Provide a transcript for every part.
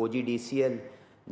OGDCL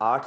8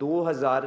2000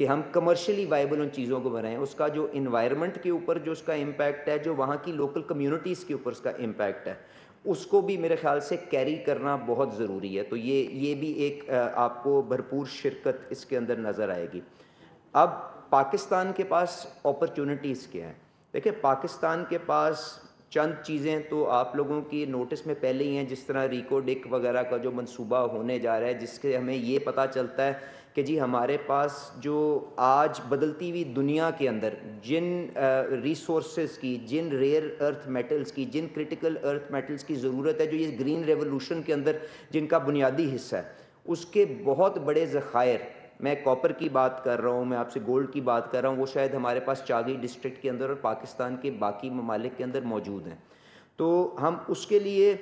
کہ ہم commercially viable ان چیزوں کو بنائیں. اس کا جو انوائرمنٹ کے اوپر جو اس کا امپیکٹ ہے, جو وہاں کی لوکل کمیونٹیز کے اوپر اس کا امپیکٹ ہے, اس کو بھی میرے خیال سے کیری کرنا بہت ضروری ہے. تو یہ بھی ایک آپ کو بھرپور شرکت اس کے اندر نظر آئے گی. اب پاکستان کے پاس اپرچونٹیز کیا ہیں؟ دیکھیں, پاکستان کے پاس چند چیزیں تو آپ لوگوں کی نوٹس میں پہلے ہی ہیں, جس طرح ریکو ڈک وغیرہ کا جو منصوبہ ہونے جا رہا ہے, جس کے ہمیں یہ پتہ چلتا ہے کہ جی ہمارے پاس جو آج بدلتی ہوئی دنیا کے اندر جن ریسورسز کی, جن ریئر ارتھ میٹلز کی, جن کرٹیکل ارتھ میٹلز کی ضرورت ہے, جو یہ گرین ریولوشن کے اندر جن کا بنیادی حصہ ہے, اس کے بہت بڑے ذخائر, میں کاپر کی بات کر رہا ہوں, میں آپ سے گولڈ کی بات کر رہا ہوں, وہ شاید ہمارے پاس چاگی ڈسٹرکٹ کے اندر اور پاکستان کے باقی ممالک کے اندر موجود ہیں. تو ہم اس کے لیے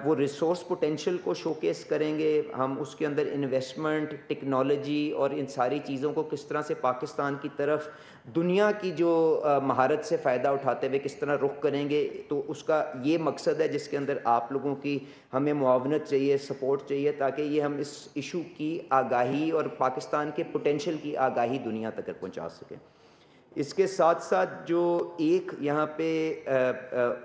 وہ ریسورس پوٹینشیل کو شوکیس کریں گے. ہم اس کے اندر انویسٹمنٹ, ٹیکنالوجی اور ان ساری چیزوں کو کس طرح سے پاکستان کی طرف دنیا کی جو مہارت سے فائدہ اٹھاتے ہوئے کس طرح رخ کریں گے, تو اس کا یہ مقصد ہے جس کے اندر آپ لوگوں کی ہمیں معاونت چاہیے, سپورٹ چاہیے, تاکہ یہ ہم اس ایشو کی آگاہی اور پاکستان کے پوٹینشیل کی آگاہی دنیا تک پہنچا سکیں. اس کے ساتھ ساتھ جو ایک یہاں پہ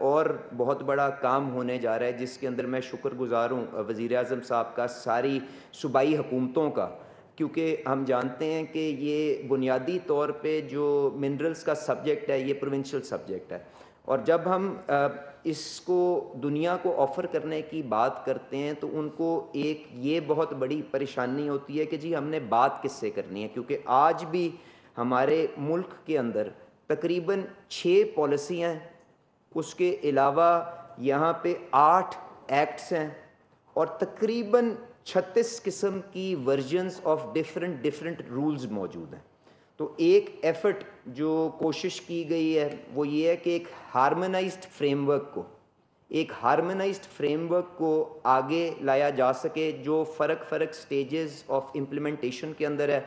اور بہت بڑا کام ہونے جا رہا ہے, جس کے اندر میں شکر گزار ہوں وزیر اعظم صاحب کا, ساری صوبائی حکومتوں کا, کیونکہ ہم جانتے ہیں کہ یہ بنیادی طور پہ جو منرلز کا سبجیکٹ ہے یہ پروونشل سبجیکٹ ہے, اور جب ہم اس کو دنیا کو آفر کرنے کی بات کرتے ہیں تو ان کو ایک یہ بہت بڑی پریشانی ہوتی ہے کہ جی ہم نے بات کس سے کرنی ہے, کیونکہ آج بھی ہمارے ملک کے اندر تقریباً 6 پالیسیاں ہیں, اس کے علاوہ یہاں پہ 8 ایکٹس ہیں, اور تقریباً 36 قسم کی ورژنز آف ڈفرینٹ رولز موجود ہیں. تو ایک ایفرٹ جو کوشش کی گئی ہے وہ یہ ہے کہ ایک ہارمونائزڈ فریم ورک کو آگے لایا جا سکے, جو فرق سٹیجز آف امپلیمنٹیشن کے اندر ہے.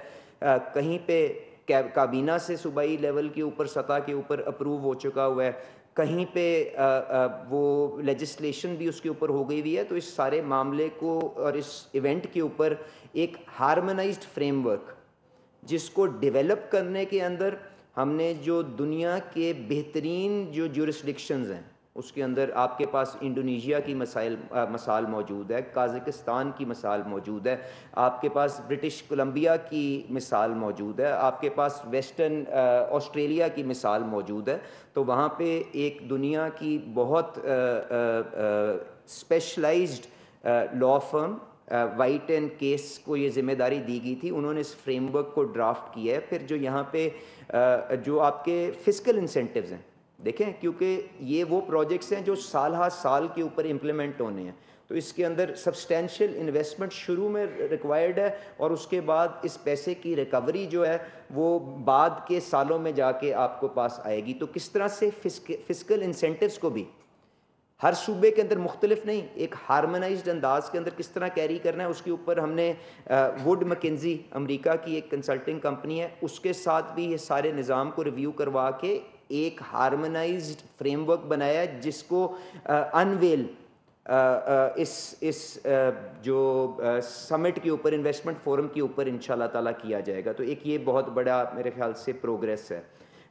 کہیں پہ کابینہ سے صوبائی لیول کے اوپر, سطح کے اوپر اپروو ہو چکا ہوا ہے, کہیں پہ وہ لیجسلیشن بھی اس کے اوپر ہو گئی ہوئی ہے. تو اس سارے معاملے کو اور اس ایونٹ کے اوپر ایک ہارمونائزڈ فریم ورک, جس کو ڈیولپ کرنے کے اندر ہم نے جو دنیا کے بہترین جو جورسڈکشنز ہیں, اس کے اندر آپ کے پاس انڈونیشیا کی مثال موجود ہے, قازقستان کی مثال موجود ہے, آپ کے پاس برٹش کولمبیا کی مثال موجود ہے, آپ کے پاس ویسٹرن آسٹریلیا کی مثال موجود ہے. تو وہاں پہ ایک دنیا کی بہت specialized law firm White and Case کو یہ ذمہ داری دی گئی تھی, انہوں نے اس فریم ورک کو ڈرافٹ کیا ہے. پھر جو یہاں پہ جو آپ کے فسکل انسینٹیوز ہیں, دیکھیں کیونکہ یہ وہ پروجیکٹس ہیں جو سال ہر سال کے اوپر امپلیمنٹ ہونے ہیں, تو اس کے اندر سبسٹینشیل انویسٹمنٹ شروع میں ریکوائرڈ ہے, اور اس کے بعد اس پیسے کی ریکوری جو ہے وہ بعد کے سالوں میں جا کے آپ کو پاس آئے گی. تو کس طرح سے فسکل انسینٹیوز کو بھی ہر صوبے کے اندر مختلف نہیں, ایک ہارمونائزڈ انداز کے اندر کس طرح کیری کرنا ہے, اس کے اوپر ہم نے ووڈ مکنزی امریکہ کی ایک کنسلٹنگ کمپنی ہے, اس کے ساتھ بھی یہ سارے نظام کو ریویو کروا کے ایک ہارمونائزڈ فریم ورک بنایا ہے, جس کو انویل اس جو سمٹ کے اوپر, انویسٹمنٹ فورم کے اوپر انشاءاللہ تعالیٰ کیا جائے گا. تو ایک یہ بہت بڑا میرے خیال سے پروگریس ہے.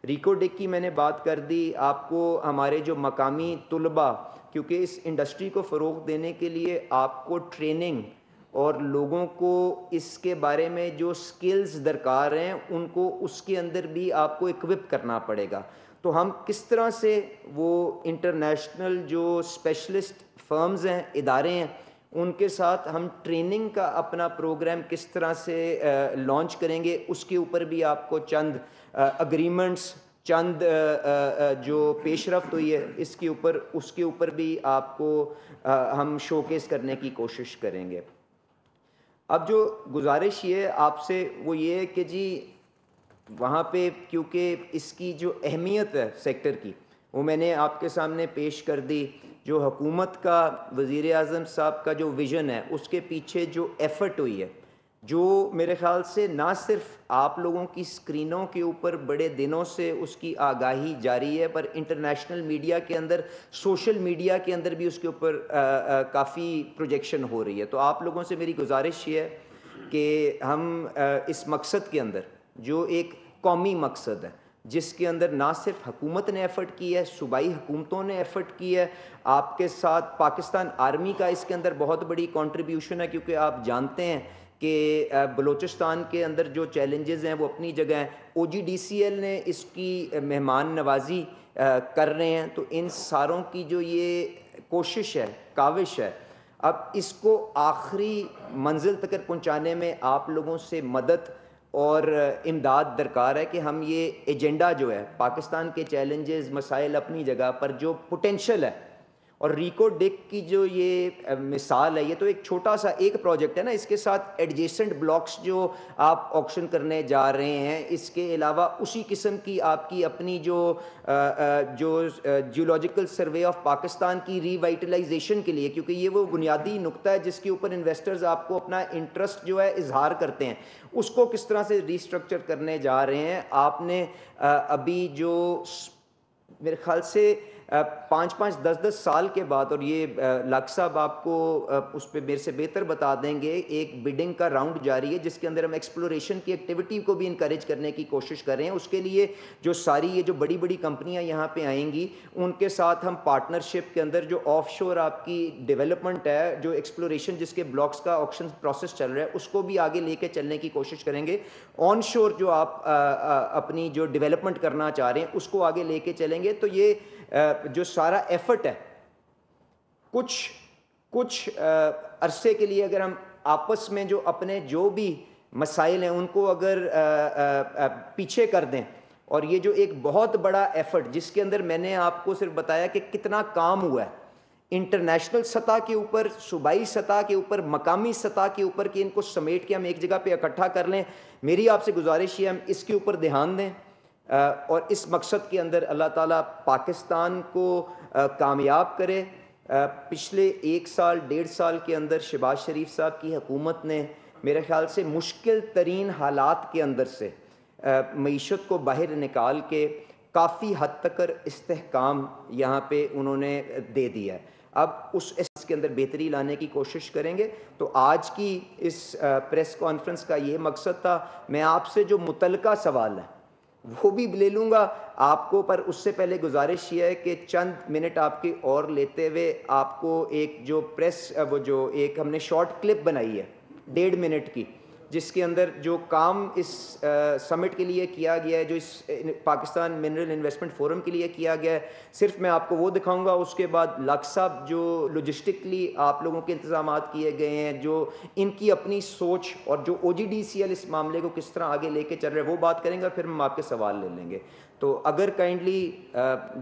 ریکو ڈک کی میں نے بات کر دی. آپ کو ہمارے جو مقامی طلباء, کیونکہ اس انڈسٹری کو فروغ دینے کے لیے آپ کو ٹریننگ اور لوگوں کو اس کے بارے میں جو سکلز درکار ہیں ان کو اس کے اندر بھی آپ کو اکوپ کرنا پڑے گا. تو ہم کس طرح سے وہ انٹرنیشنل جو اسپیشلسٹ فرمز ہیں, ادارے ہیں, ان کے ساتھ ہم ٹریننگ کا اپنا پروگرام کس طرح سے لانچ کریں گے, اس کے اوپر بھی آپ کو چند اگریمنٹس, چند جو پیش رفت ہوئی ہے اس کے اوپر بھی آپ کو ہم شوکیس کرنے کی کوشش کریں گے. اب جو گزارش یہ ہے آپ سے وہ یہ ہے کہ جی وہاں پہ کیونکہ اس کی جو اہمیت ہے سیکٹر کی وہ میں نے آپ کے سامنے پیش کر دی. جو حکومت کا, وزیر اعظم صاحب کا جو ویژن ہے, اس کے پیچھے جو ایفرٹ ہوئی ہے, جو میرے خیال سے نہ صرف آپ لوگوں کی اسکرینوں کے اوپر بڑے دنوں سے اس کی آگاہی جاری ہے, پر انٹرنیشنل میڈیا کے اندر, سوشل میڈیا کے اندر بھی اس کے اوپر کافی پروجیکشن ہو رہی ہے. تو آپ لوگوں سے میری گزارش یہ ہے کہ ہم اس مقصد کے اندر جو ایک قومی مقصد ہے، جس کے اندر نہ صرف حکومت نے ایفرٹ کی ہے، صوبائی حکومتوں نے ایفرٹ کی ہے، آپ کے ساتھ پاکستان آرمی کا اس کے اندر بہت بڑی کنٹریبیوشن ہے، کیونکہ آپ جانتے ہیں کہ بلوچستان کے اندر جو چیلنجز ہیں وہ اپنی جگہ ہیں. OGDCL نے اس کی مہمان نوازی کر رہے ہیں. تو ان ساروں کی جو یہ کوشش ہے، کاوش ہے، اب اس کو آخری منزل تک پہنچانے میں آپ لوگوں سے مدد اور امداد درکار ہے کہ ہم یہ ایجنڈا جو ہے پاکستان کے چیلنجز، مسائل اپنی جگہ پر، جو پوٹینشل ہے، اور ریکو ڈک کی جو یہ مثال ہے، یہ تو ایک چھوٹا سا ایک پروجیکٹ ہے نا، اس کے ساتھ ایڈجیسنٹ بلاکس جو آپ آکشن کرنے جا رہے ہیں، اس کے علاوہ اسی قسم کی آپ کی اپنی جو جیولوجیکل سروے آف پاکستان کی ری وائٹلائزیشن کے لیے، کیونکہ یہ وہ بنیادی نقطہ ہے جس کے اوپر انویسٹرز آپ کو اپنا انٹرسٹ جو ہے اظہار کرتے ہیں، اس کو کس طرح سے ریسٹرکچر کرنے جا رہے ہیں. آپ نے ابھی جو میرے خیال سے 5-5 10-10 سال کے بعد، اور یہ لاکھ صاحب آپ کو اس پہ میرے سے بہتر بتا دیں گے، ایک بڈنگ کا راؤنڈ جاری ہے جس کے اندر ہم ایکسپلوریشن کی ایکٹیویٹی کو بھی انکریج کرنے کی کوشش کر رہے ہیں. اس کے لیے جو ساری یہ جو بڑی بڑی کمپنیاں یہاں پہ آئیں گی، ان کے ساتھ ہم پارٹنرشپ کے اندر جو آف شور آپ کی ڈیولپمنٹ ہے، جو ایکسپلوریشن جس کے بلاکس کا آکشن پروسیس چل رہا ہے، اس کو بھی آگے لے کے چلنے کی کوشش کریں گے. آن شور جو آپ اپنی جو ڈیولپمنٹ کرنا چاہ رہے ہیں اس کو آگے لے کے چلیں گے. تو یہ جو سارا ایفرٹ ہے، کچھ عرصے کے لیے اگر ہم آپس میں جو اپنے جو بھی مسائل ہیں ان کو اگر پیچھے کر دیں، اور یہ جو ایک بہت بڑا ایفرٹ جس کے اندر میں نے آپ کو صرف بتایا کہ کتنا کام ہوا ہے انٹرنیشنل سطح کے اوپر، صوبائی سطح کے اوپر، مقامی سطح کے اوپر، کہ ان کو سمیٹ کے ہم ایک جگہ پہ اکٹھا کر لیں. میری آپ سے گزارش ہے ہم اس کے اوپر دھیان دیں، اور اس مقصد کے اندر اللہ تعالیٰ پاکستان کو کامیاب کرے. پچھلے 1 سال 1.5 سال کے اندر شہباز شریف صاحب کی حکومت نے میرے خیال سے مشکل ترین حالات کے اندر سے معیشت کو باہر نکال کے کافی حد تک استحکام یہاں پہ انہوں نے دے دیا ہے. اب اس کے اندر بہتری لانے کی کوشش کریں گے. تو آج کی اس پریس کانفرنس کا یہ مقصد تھا. میں آپ سے جو متعلقہ سوال ہے وہ بھی لے لوں گا آپ کو، پر اس سے پہلے گزارش یہ ہے کہ چند منٹ آپ کے اور لیتے ہوئے آپ کو ایک جو وہ جو ایک ہم نے شارٹ کلپ بنائی ہے 1.5 منٹ کی، جس کے اندر جو کام اس سمٹ کے لیے کیا گیا ہے، جو اس پاکستان منرل انویسٹمنٹ فورم کے لیے کیا گیا ہے، صرف میں آپ کو وہ دکھاؤں گا. اس کے بعد لاکھ صاحب جو لاجسٹکلی آپ لوگوں کے انتظامات کیے گئے ہیں، جو ان کی اپنی سوچ اور جو OGDCL اس معاملے کو کس طرح آگے لے کے چل رہے ہیں وہ بات کریں گے، پھر ہم آپ کے سوال لے لیں گے. تو اگر کائنڈلی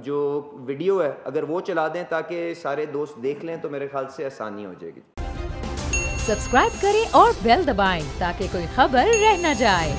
جو ویڈیو ہے اگر وہ چلا دیں تاکہ سارے دوست دیکھ لیں تو میرے خیال سے آسانی ہو جائے گی. سبسکرائب کریں اور بیل دبائیں تاکہ کوئی خبر رہ نہ جائے.